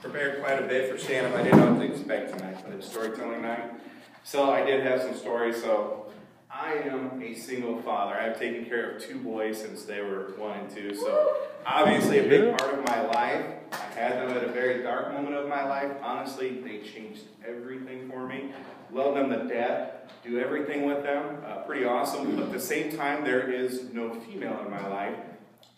prepared quite a bit for stand-up. I didn't know what to expect tonight, but it's storytelling night. So I did have some stories. So I am a single father. I've taken care of 2 boys since they were 1 and 2. So obviously a big part of my life. I had them at a very dark moment of my life. Honestly, they changed everything for me. Love them to death. Do everything with them. Pretty awesome. But at the same time, there is no female in my life.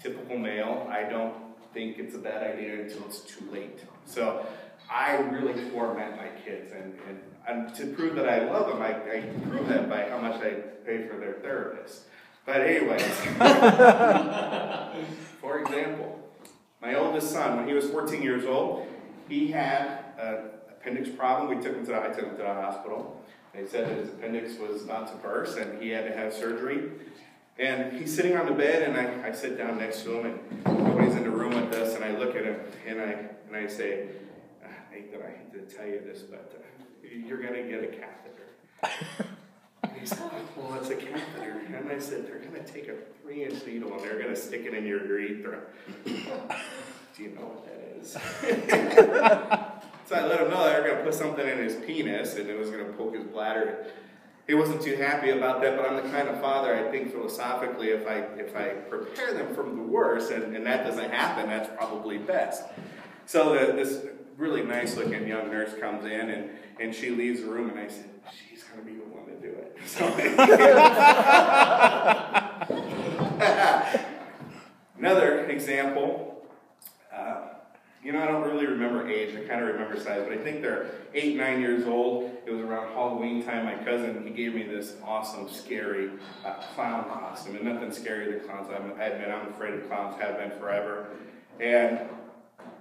Typical male. I don't think it's a bad idea until it's too late. So I really torment my kids, and to prove that I love them, I prove that by how much I pay for their therapist. But anyways, for example, my oldest son, when he was 14 years old, he had an appendix problem. I took him to the hospital. They said that his appendix was about to burst, and he had to have surgery. And he's sitting on the bed, and I sit down next to him, and nobody's in the room with us, and I look at him, and I say, Nathan, I hate to tell you this, but you're going to get a catheter. And he said, well, what's a catheter? And I said, they're going to take a 3-inch needle, and they're going to stick it in your urethra. Do you know what that is? So I let him know they were going to put something in his penis, and it was going to poke his bladder. He wasn't too happy about that, but I'm the kind of father, I think philosophically, if I prepare them from the worst, and that doesn't happen, that's probably best. So this really nice looking young nurse comes in, and she leaves the room, and I said, she's going to be the one to do it. So another example, I don't really remember age, I kind of remember size, but I think they're 8, 9 years old. It was around Halloween time. My cousin, he gave me this awesome, scary clown costume, and nothing scary than clowns. I admit, I'm afraid of clowns, have been forever. And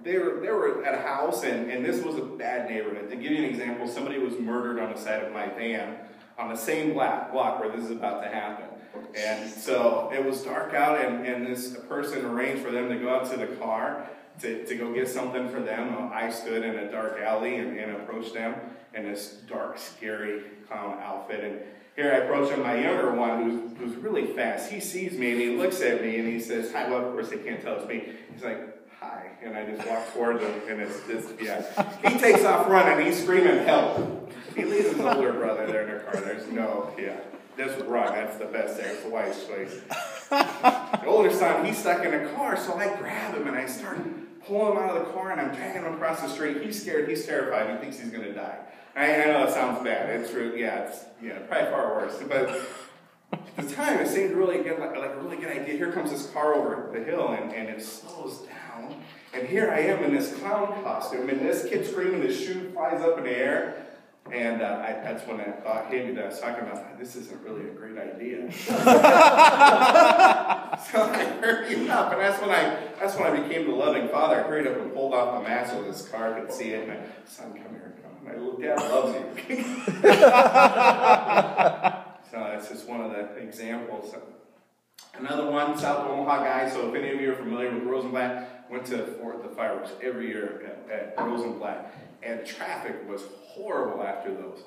they were at a house, and this was a bad neighborhood. To give you an example, somebody was murdered on the side of my van on the same block where this is about to happen. And so it was dark out, and this person arranged for them to go out to the car to go get something for them. I stood in a dark alley and approached them in this dark, scary clown outfit. And here I approach him, my younger one, who's really fast. He sees me, and he looks at me, and he says, hi. Well, of course, they can't tell it's me. He's like, hi. And I just walk towards him, and it's this, He takes off running. He's screaming, help. He leaves his older brother there in their car. There's no, just run. That's the best there. It's the wise choice. The older son, he's stuck in a car, so I grab him, and I start pulling him out of the car, and I'm dragging him across the street. He's scared. He's terrified. He thinks he's going to die. I know it sounds bad. It's really, it's probably far worse. But at the time, it seemed really good, like a really good idea. Here comes this car over the hill, and it slows down. And here I am in this clown costume, and this kid screaming, his shoe flies up in the air. And that's when that thought hit me that I was talking about, this isn't really a great idea. So I hurried up, and that's when I became the loving father. I hurried up and pulled off the mask so this car could see it. And son, come here, come. My little dad loves you. So that's just one of the examples. Another one, South Omaha guy. So if any of you are familiar with Rosenblatt, went to the fireworks every year at Rosenblatt. And traffic was horrible after those.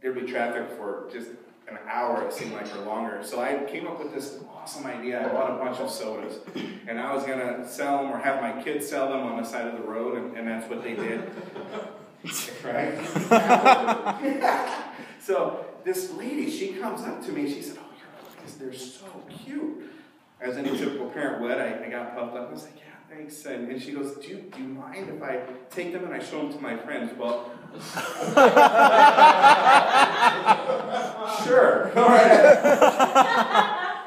There'd be traffic for just an hour, it seemed like, or longer. So I came up with this awesome idea. I bought a bunch of sodas. And I was going to sell them or have my kids sell them on the side of the road, and that's what they did. Right? So this lady, she comes up to me, she said, oh, your boys, they're so cute. As any typical parent would, I got puffed up. I was like, yeah, thanks. And she goes, do you mind if I take them and I show them to my friends? Well, sure. All right.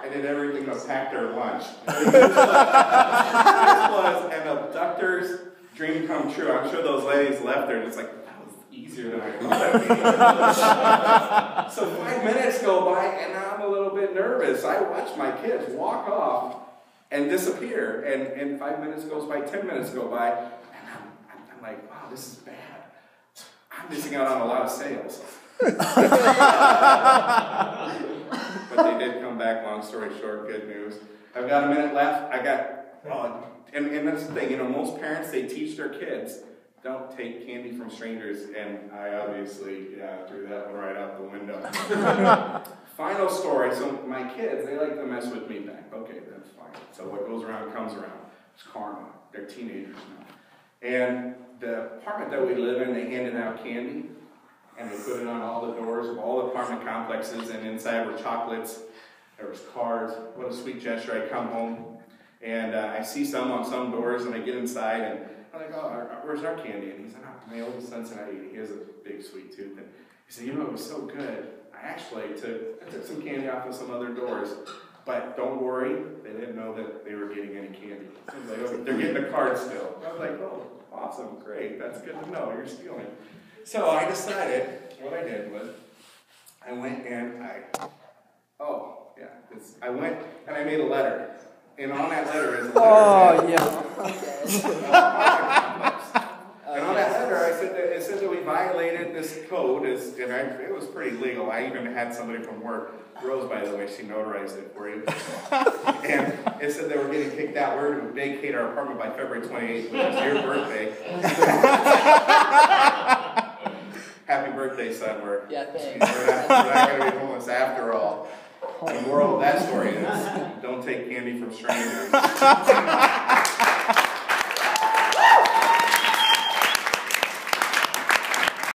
I did everything but pack their lunch. This was an abductor's dream come true. I'm sure those ladies left there and it's like, that was easier than I thought. So 5 minutes go by and I'm a little bit nervous. I watch my kids walk off and disappear. And 5 minutes goes by, 10 minutes go by, and I'm like, wow, this is bad. I'm missing out on a lot of sales. But they did come back, long story short, good news. I've got a minute left. And that's the thing, most parents, they teach their kids, don't take candy from strangers, and I obviously threw that one right out the window. Final story, so my kids, they like to mess with me back. Okay, that's fine. So what goes around comes around. It's karma. They're teenagers now. And the apartment that we live in, they handed out candy, and they put it on all the doors of all the apartment complexes, and inside were chocolates, there was cards. What a sweet gesture. I come home, and I see some on some doors, and I get inside, and I'm like, oh, where's our candy? And he said, oh, my oldest son's an idiot. He has a big sweet tooth. And he said, it was so good. I took some candy off of some other doors, but don't worry, they didn't know that they were getting any candy. So like, oh, they're getting the card still. I was like, oh, awesome, great, that's good to know, you're stealing. So I decided, what I did was, I went and I made a letter. And on that letter is a letter. Oh, yeah. And on that letter, it said that we violated this code, and it was pretty legal. I even had somebody from work, Rose, by the way, she notarized it for you. And it said they were getting kicked out. We were going to vacate our apartment by February 28th, which is your birthday. Happy birthday, son. We're not going to be homeless after all. The moral of that story is, don't take candy from strangers.